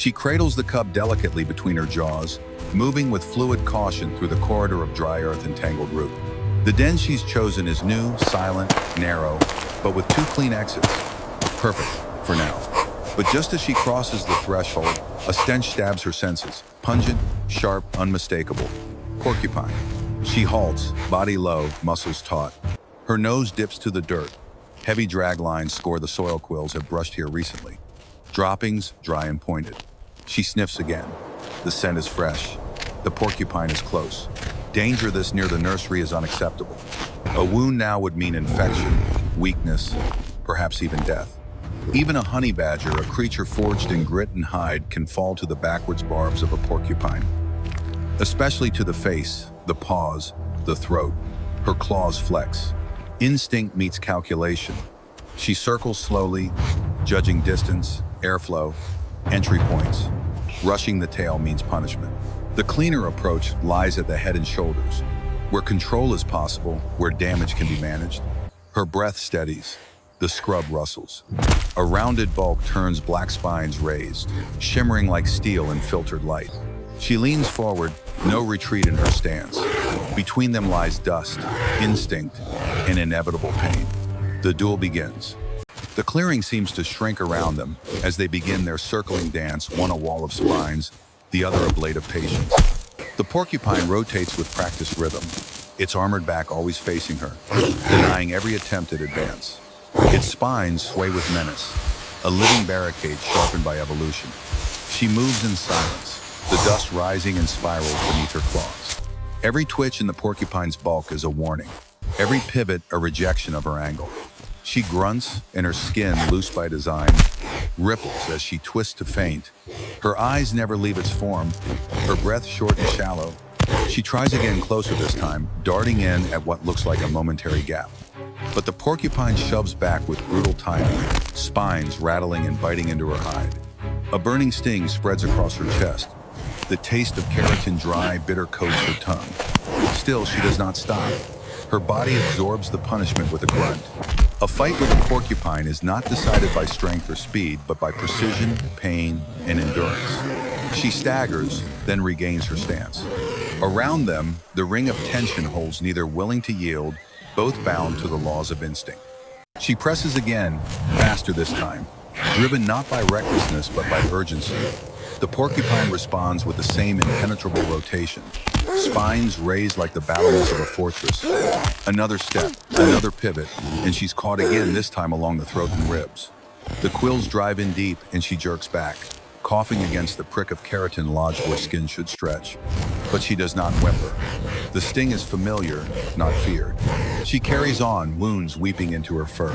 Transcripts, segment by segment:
She cradles the cub delicately between her jaws, moving with fluid caution through the corridor of dry earth and tangled root. The den she's chosen is new, silent, narrow, but with 2 clean exits. Perfect, for now. But just as she crosses the threshold, a stench stabs her senses. Pungent, sharp, unmistakable. Porcupine. She halts, body low, muscles taut. Her nose dips to the dirt. Heavy drag lines score the soil quills have brushed here recently. Droppings, dry and pointed. She sniffs again. The scent is fresh. The porcupine is close. Danger this near the nursery is unacceptable. A wound now would mean infection, weakness, perhaps even death. Even a honey badger, a creature forged in grit and hide, can fall to the backwards barbs of a porcupine. Especially to the face, the paws, the throat. Her claws flex. Instinct meets calculation. She circles slowly, judging distance, airflow, entry points. Rushing the tail means punishment. The cleaner approach lies at the head and shoulders, where control is possible, where damage can be managed. Her breath steadies. The scrub rustles. A rounded bulk turns, black spines raised, shimmering like steel in filtered light. She leans forward, no retreat in her stance. Between them lies dust, instinct, and inevitable pain. The duel begins. The clearing seems to shrink around them as they begin their circling dance, one a wall of spines, the other a blade of patience. The porcupine rotates with practiced rhythm, its armored back always facing her, denying every attempt at advance. Its spines sway with menace, a living barricade sharpened by evolution. She moves in silence, the dust rising in spirals beneath her claws. Every twitch in the porcupine's bulk is a warning, every pivot a rejection of her angle. She grunts, and her skin, loose by design, ripples as she twists to feint. Her eyes never leave its form, her breath short and shallow. She tries again, closer this time, darting in at what looks like a momentary gap. But the porcupine shoves back with brutal timing, spines rattling and biting into her hide. A burning sting spreads across her chest. The taste of keratin dry, bitter coats her tongue. Still, she does not stop. Her body absorbs the punishment with a grunt. A fight with a porcupine is not decided by strength or speed, but by precision, pain, and endurance. She staggers, then regains her stance. Around them, the ring of tension holds, neither willing to yield, both bound to the laws of instinct. She presses again, faster this time, driven not by recklessness but by urgency. The porcupine responds with the same impenetrable rotation, spines raised like the battlements of a fortress. Another step, another pivot, and she's caught again, this time along the throat and ribs. The quills drive in deep, and she jerks back, coughing against the prick of keratin lodged where skin should stretch. But she does not whimper. The sting is familiar, not feared. She carries on, wounds weeping into her fur.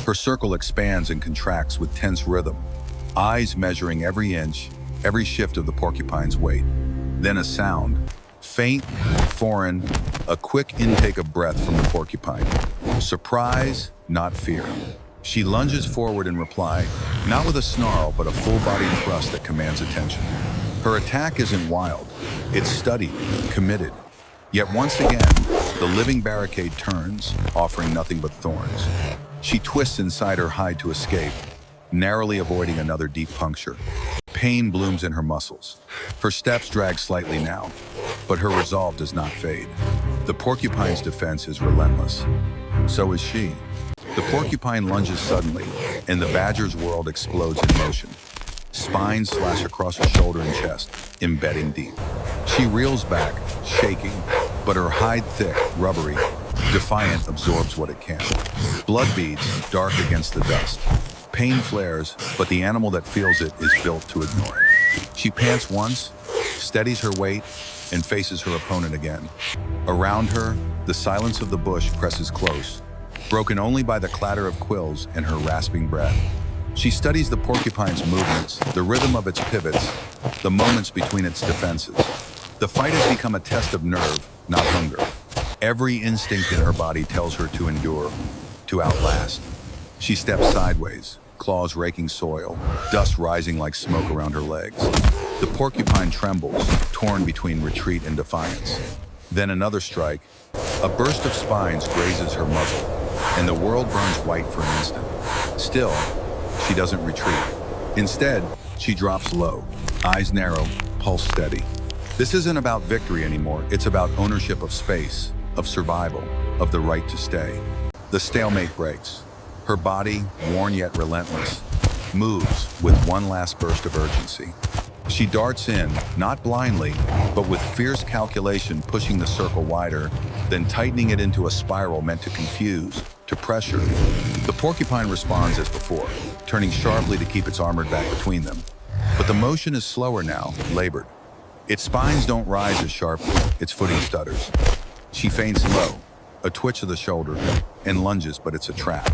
Her circle expands and contracts with tense rhythm, eyes measuring every inch, every shift of the porcupine's weight. Then a sound, faint, foreign, a quick intake of breath from the porcupine. Surprise, not fear. She lunges forward in reply, not with a snarl, but a full-bodied thrust that commands attention. Her attack isn't wild. It's studied, committed. Yet once again, the living barricade turns, offering nothing but thorns. She twists inside her hide to escape, narrowly avoiding another deep puncture. Pain blooms in her muscles. Her steps drag slightly now, but her resolve does not fade. The porcupine's defense is relentless. So is she. The porcupine lunges suddenly, and the badger's world explodes in motion. Spines slash across her shoulder and chest, embedding deep. She reels back, shaking, but her hide thick, rubbery, defiant absorbs what it can. Blood beads, dark against the dust. Pain flares, but the animal that feels it is built to ignore it. She pants once, steadies her weight, and faces her opponent again. Around her, the silence of the bush presses close, broken only by the clatter of quills and her rasping breath. She studies the porcupine's movements, the rhythm of its pivots, the moments between its defenses. The fight has become a test of nerve, not hunger. Every instinct in her body tells her to endure, to outlast. She steps sideways, claws raking soil, dust rising like smoke around her legs. The porcupine trembles, torn between retreat and defiance. Then another strike. A burst of spines grazes her muzzle, and the world burns white for an instant. Still, she doesn't retreat. Instead, She drops low, eyes narrow, pulse steady. This isn't about victory anymore, it's about ownership of space, of survival, of the right to stay. The stalemate breaks. Her body, worn yet relentless, moves with one last burst of urgency. She darts in, not blindly, but with fierce calculation, pushing the circle wider, then tightening it into a spiral meant to confuse, to pressure. The porcupine responds as before, turning sharply to keep its armored back between them. But the motion is slower now, labored. Its spines don't rise as sharply, its footing stutters. She feints low, a twitch of the shoulder, and lunges, but it's a trap.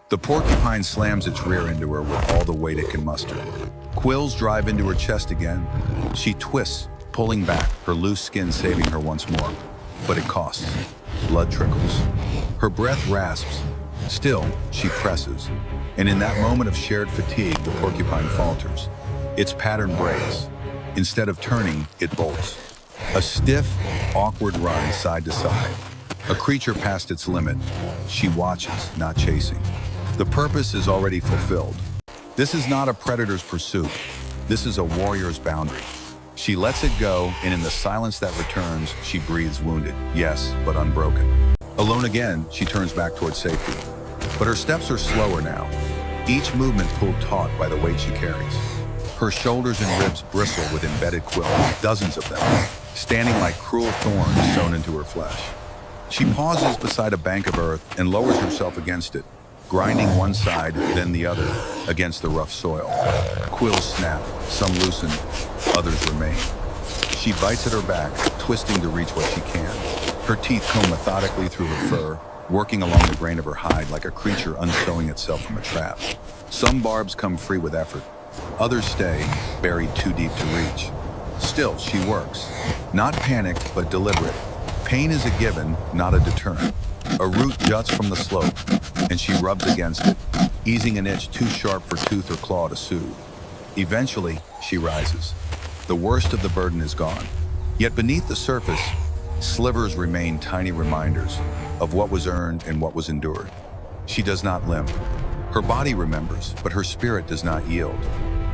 The porcupine slams its rear into her with all the weight it can muster. Quills drive into her chest again. She twists, pulling back, her loose skin saving her once more. But it costs. Blood trickles. Her breath rasps. Still, she presses. And in that moment of shared fatigue, the porcupine falters. Its pattern breaks. Instead of turning, it bolts. A stiff, awkward run side to side. A creature past its limit. She watches, not chasing. The purpose is already fulfilled. This is not a predator's pursuit. This is a warrior's boundary. She lets it go, and in the silence that returns, she breathes wounded, yes, but unbroken. Alone again, she turns back towards safety. But her steps are slower now, each movement pulled taut by the weight she carries. Her shoulders and ribs bristle with embedded quills, dozens of them, standing like cruel thorns sewn into her flesh. She pauses beside a bank of earth and lowers herself against it, grinding one side, then the other, against the rough soil. Quills snap, some loosen, others remain. She bites at her back, twisting to reach what she can. Her teeth comb methodically through her fur, working along the grain of her hide like a creature unsewing itself from a trap. Some barbs come free with effort. Others stay, buried too deep to reach. Still, she works. Not panicked, but deliberate. Pain is a given, not a deterrent. A root juts from the slope, and she rubs against it, easing an itch too sharp for tooth or claw to soothe. Eventually, she rises. The worst of the burden is gone. Yet beneath the surface, slivers remain tiny reminders of what was earned and what was endured. She does not limp. Her body remembers, but her spirit does not yield.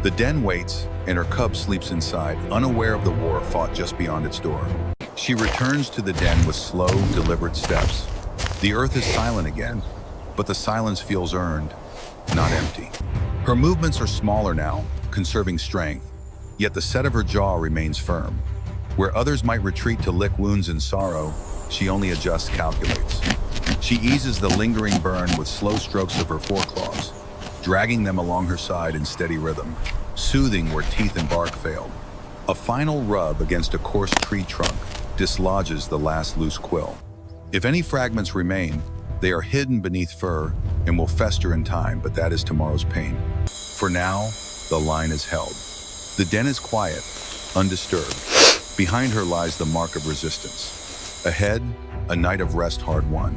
The den waits, and her cub sleeps inside, unaware of the war fought just beyond its door. She returns to the den with slow, deliberate steps. The earth is silent again, but the silence feels earned, not empty. Her movements are smaller now, conserving strength, yet the set of her jaw remains firm. Where others might retreat to lick wounds in sorrow, she only adjusts, calculates. She eases the lingering burn with slow strokes of her foreclaws, dragging them along her side in steady rhythm, soothing where teeth and bark failed. A final rub against a coarse tree trunk dislodges the last loose quill. If any fragments remain, they are hidden beneath fur and will fester in time, but that is tomorrow's pain. For now, the line is held. The den is quiet, undisturbed. Behind her lies the mark of resistance. Ahead, a night of rest hard won.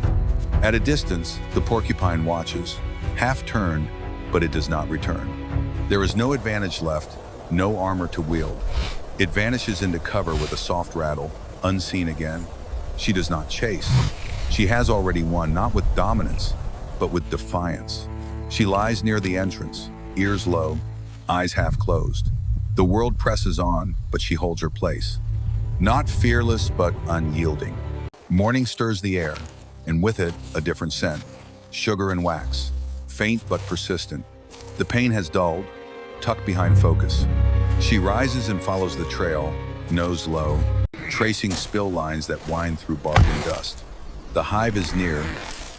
At a distance, the porcupine watches, half turned, but it does not return. There is no advantage left, no armor to wield. It vanishes into cover with a soft rattle, unseen again. She does not chase. She has already won, not with dominance, but with defiance. She lies near the entrance, ears low, eyes half closed. The world presses on, but she holds her place. Not fearless, but unyielding. Morning stirs the air, and with it, a different scent. Sugar and wax, faint but persistent. The pain has dulled, tucked behind focus. She rises and follows the trail, nose low, tracing spill lines that wind through bark and dust. The hive is near.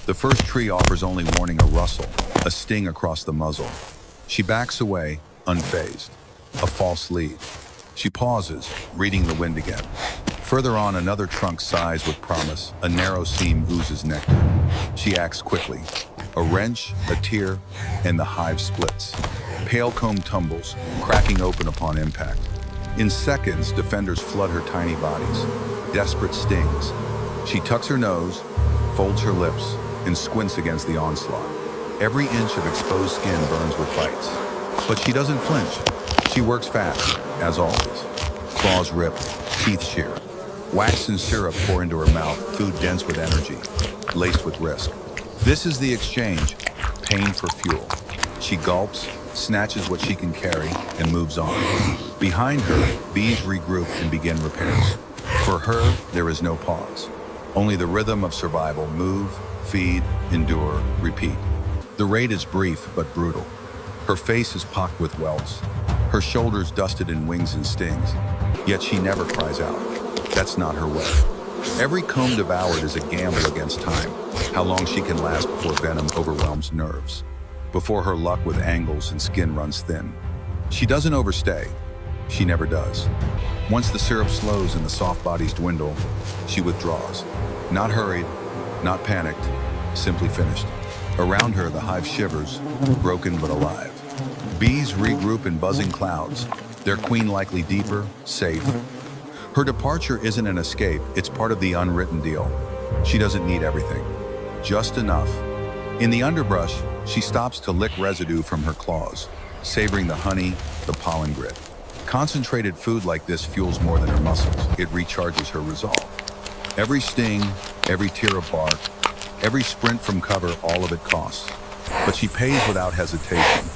The first tree offers only warning, a rustle, a sting across the muzzle. She backs away, unfazed. A false lead. She pauses, reading the wind again. Further on, another trunk sighs with promise. A narrow seam oozes nectar. She acts quickly. A wrench, a tear, and the hive splits. Pale comb tumbles, cracking open upon impact. In seconds, defenders flood her tiny bodies. Desperate stings. She tucks her nose, folds her lips, and squints against the onslaught. Every inch of exposed skin burns with bites. But she doesn't flinch. She works fast, as always. Claws rip, teeth shear. Wax and syrup pour into her mouth, food dense with energy, laced with risk. This is the exchange, pain for fuel. She gulps, snatches what she can carry, and moves on. Behind her, bees regroup and begin repairs. For her, there is no pause. Only the rhythm of survival: move, feed, endure, repeat. The raid is brief but brutal. Her face is pocked with welts, her shoulders dusted in wings and stings, yet she never cries out. That's not her way. Every comb devoured is a gamble against time, how long she can last before venom overwhelms nerves, before her luck with angles and skin runs thin. She doesn't overstay. She never does. Once the syrup slows and the soft bodies dwindle, she withdraws. Not hurried, not panicked, simply finished. Around her, the hive shivers, broken but alive. Bees regroup in buzzing clouds, their queen likely deeper, safe. Her departure isn't an escape, it's part of the unwritten deal. She doesn't need everything, just enough. In the underbrush, she stops to lick residue from her claws, savoring the honey, the pollen grit. Concentrated food like this fuels more than her muscles. It recharges her resolve. Every sting, every tear of bark, every sprint from cover, all of it costs. But she pays without hesitation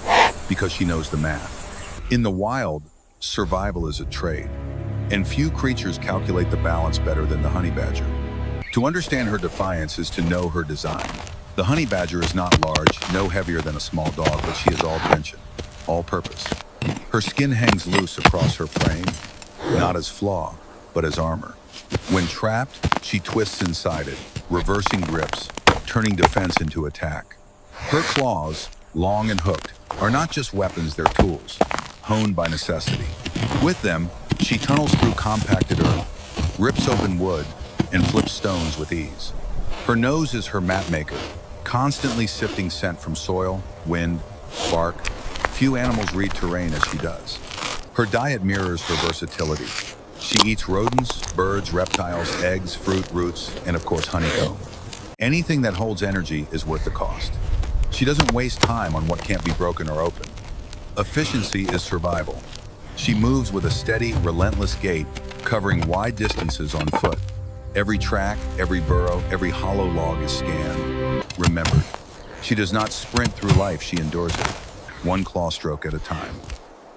because she knows the math. In the wild, survival is a trade, and few creatures calculate the balance better than the honey badger. To understand her defiance is to know her design. The honey badger is not large, no heavier than a small dog, but she is all tension, all purpose. Her skin hangs loose across her frame, not as flaw, but as armor. When trapped, she twists inside it, reversing grips, turning defense into attack. Her claws, long and hooked, are not just weapons, they're tools, honed by necessity. With them, she tunnels through compacted earth, rips open wood, and flips stones with ease. Her nose is her map maker, constantly sifting scent from soil, wind, bark. Few animals read terrain as she does. Her diet mirrors her versatility. She eats rodents, birds, reptiles, eggs, fruit, roots, and of course honeycomb. Anything that holds energy is worth the cost. She doesn't waste time on what can't be broken or opened. Efficiency is survival. She moves with a steady, relentless gait, covering wide distances on foot. Every track, every burrow, every hollow log is scanned, remembered. She does not sprint through life, she endures it, one claw stroke at a time.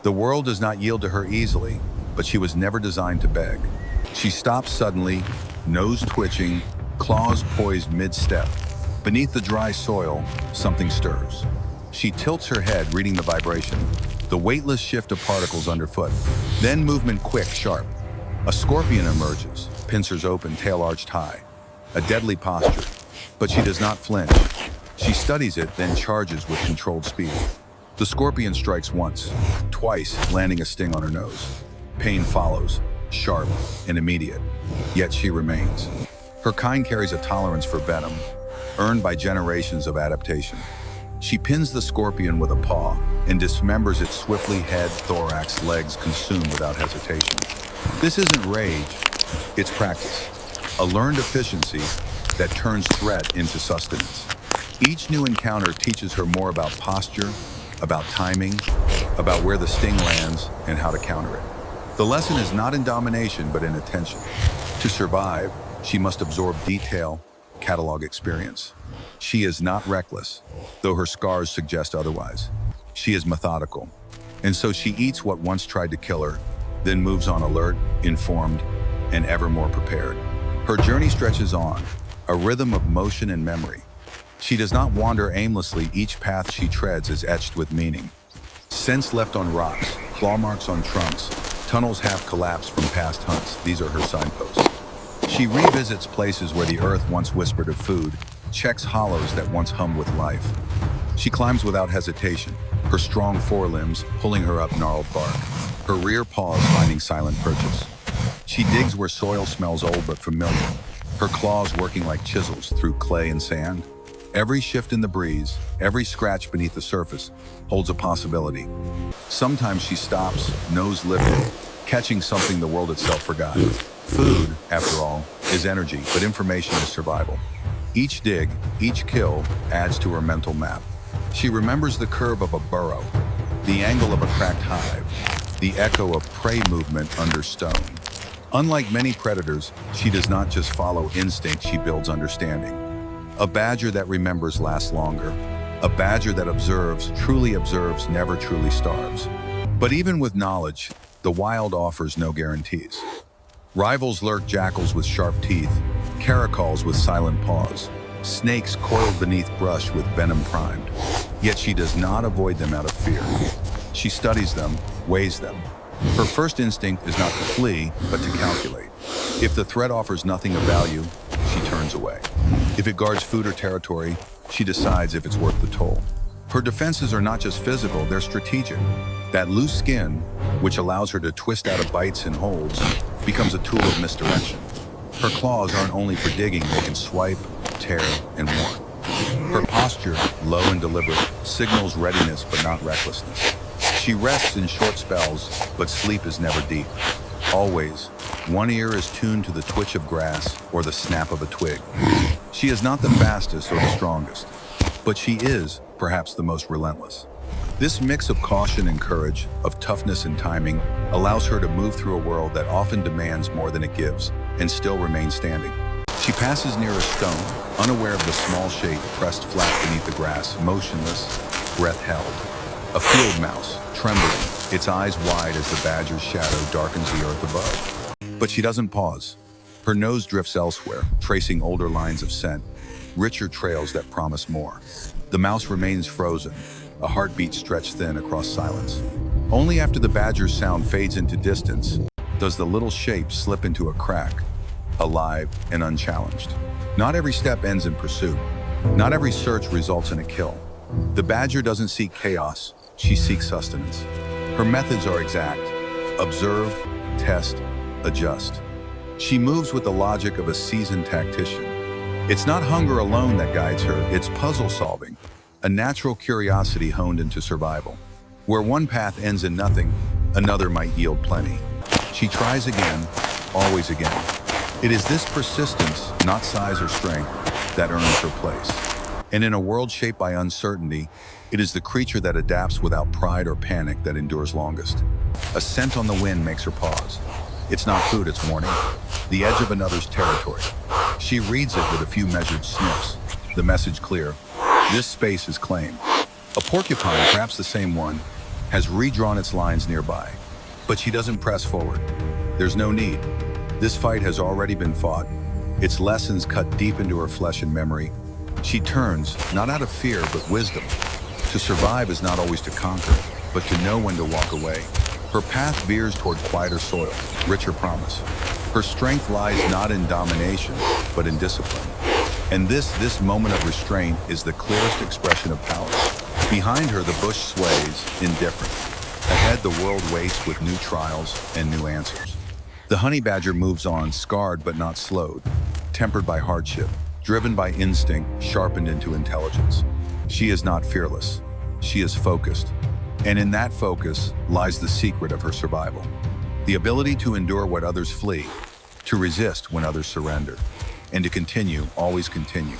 The world does not yield to her easily, but she was never designed to beg. She stops suddenly, nose twitching, claws poised mid-step. Beneath the dry soil, something stirs. She tilts her head, reading the vibration, the weightless shift of particles underfoot. Then movement quick, sharp. A scorpion emerges, pincers open, tail arched high. A deadly posture, but she does not flinch. She studies it, then charges with controlled speed. The scorpion strikes once, twice, landing a sting on her nose. Pain follows, sharp and immediate, yet she remains. Her kind carries a tolerance for venom, earned by generations of adaptation. She pins the scorpion with a paw and dismembers it swiftly, head, thorax, legs consumed without hesitation. This isn't rage, it's practice. A learned efficiency that turns threat into sustenance. Each new encounter teaches her more about posture, about timing, about where the sting lands, and how to counter it. The lesson is not in domination, but in attention. To survive, she must absorb detail, catalog experience. She is not reckless, though her scars suggest otherwise. She is methodical, and so she eats what once tried to kill her, then moves on alert, informed, and ever more prepared. Her journey stretches on, a rhythm of motion and memory. She does not wander aimlessly, each path she treads is etched with meaning. Scents left on rocks, claw marks on trunks, tunnels half collapsed from past hunts, these are her signposts. She revisits places where the earth once whispered of food, checks hollows that once hummed with life. She climbs without hesitation, her strong forelimbs pulling her up gnarled bark, her rear paws finding silent purchase. She digs where soil smells old but familiar, her claws working like chisels through clay and sand. Every shift in the breeze, every scratch beneath the surface holds a possibility. Sometimes she stops, nose lifted, catching something the world itself forgot. Food, after all, is energy, but information is survival. Each dig, each kill adds to her mental map. She remembers the curve of a burrow, the angle of a cracked hive, the echo of prey movement under stone. Unlike many predators, she does not just follow instinct, she builds understanding. A badger that remembers lasts longer. A badger that observes, truly observes, never truly starves. But even with knowledge, the wild offers no guarantees. Rivals lurk: jackals with sharp teeth, caracals with silent paws, snakes coiled beneath brush with venom primed. Yet she does not avoid them out of fear. She studies them, weighs them. Her first instinct is not to flee, but to calculate. If the threat offers nothing of value, she turns away. If it guards food or territory, she decides if it's worth the toll. Her defenses are not just physical, they're strategic. That loose skin, which allows her to twist out of bites and holds, becomes a tool of misdirection. Her claws aren't only for digging, they can swipe, tear, and warn. Her posture, low and deliberate, signals readiness but not recklessness. She rests in short spells, but sleep is never deep. Always, one ear is tuned to the twitch of grass or the snap of a twig. She is not the fastest or the strongest, but she is, perhaps, the most relentless. This mix of caution and courage, of toughness and timing, allows her to move through a world that often demands more than it gives, and still remain standing. She passes near a stone, unaware of the small shape pressed flat beneath the grass, motionless, breath held. A field mouse, trembling, its eyes wide as the badger's shadow darkens the earth above. But she doesn't pause. Her nose drifts elsewhere, tracing older lines of scent, richer trails that promise more. The mouse remains frozen, a heartbeat stretched thin across silence. Only after the badger's sound fades into distance does the little shape slip into a crack, alive and unchallenged. Not every step ends in pursuit. Not every search results in a kill. The badger doesn't seek chaos, she seeks sustenance. Her methods are exact: observe, test, adjust. She moves with the logic of a seasoned tactician. It's not hunger alone that guides her, it's puzzle solving, a natural curiosity honed into survival. Where one path ends in nothing, another might yield plenty. She tries again, always again. It is this persistence, not size or strength, that earns her place. And in a world shaped by uncertainty, it is the creature that adapts without pride or panic that endures longest. A scent on the wind makes her pause. It's not food, it's warning. The edge of another's territory. She reads it with a few measured sniffs. The message clear: this space is claimed. A porcupine, perhaps the same one, has redrawn its lines nearby. But she doesn't press forward. There's no need. This fight has already been fought. Its lessons cut deep into her flesh and memory. She turns, not out of fear, but wisdom. To survive is not always to conquer, but to know when to walk away. Her path veers toward quieter soil, richer promise. Her strength lies not in domination, but in discipline. And this moment of restraint is the clearest expression of power. Behind her, the bush sways, indifferent. Ahead, the world waits with new trials and new answers. The honey badger moves on, scarred but not slowed, tempered by hardship, driven by instinct, sharpened into intelligence. She is not fearless. She is focused. And in that focus lies the secret of her survival. The ability to endure what others flee, to resist when others surrender, and to continue, always continue.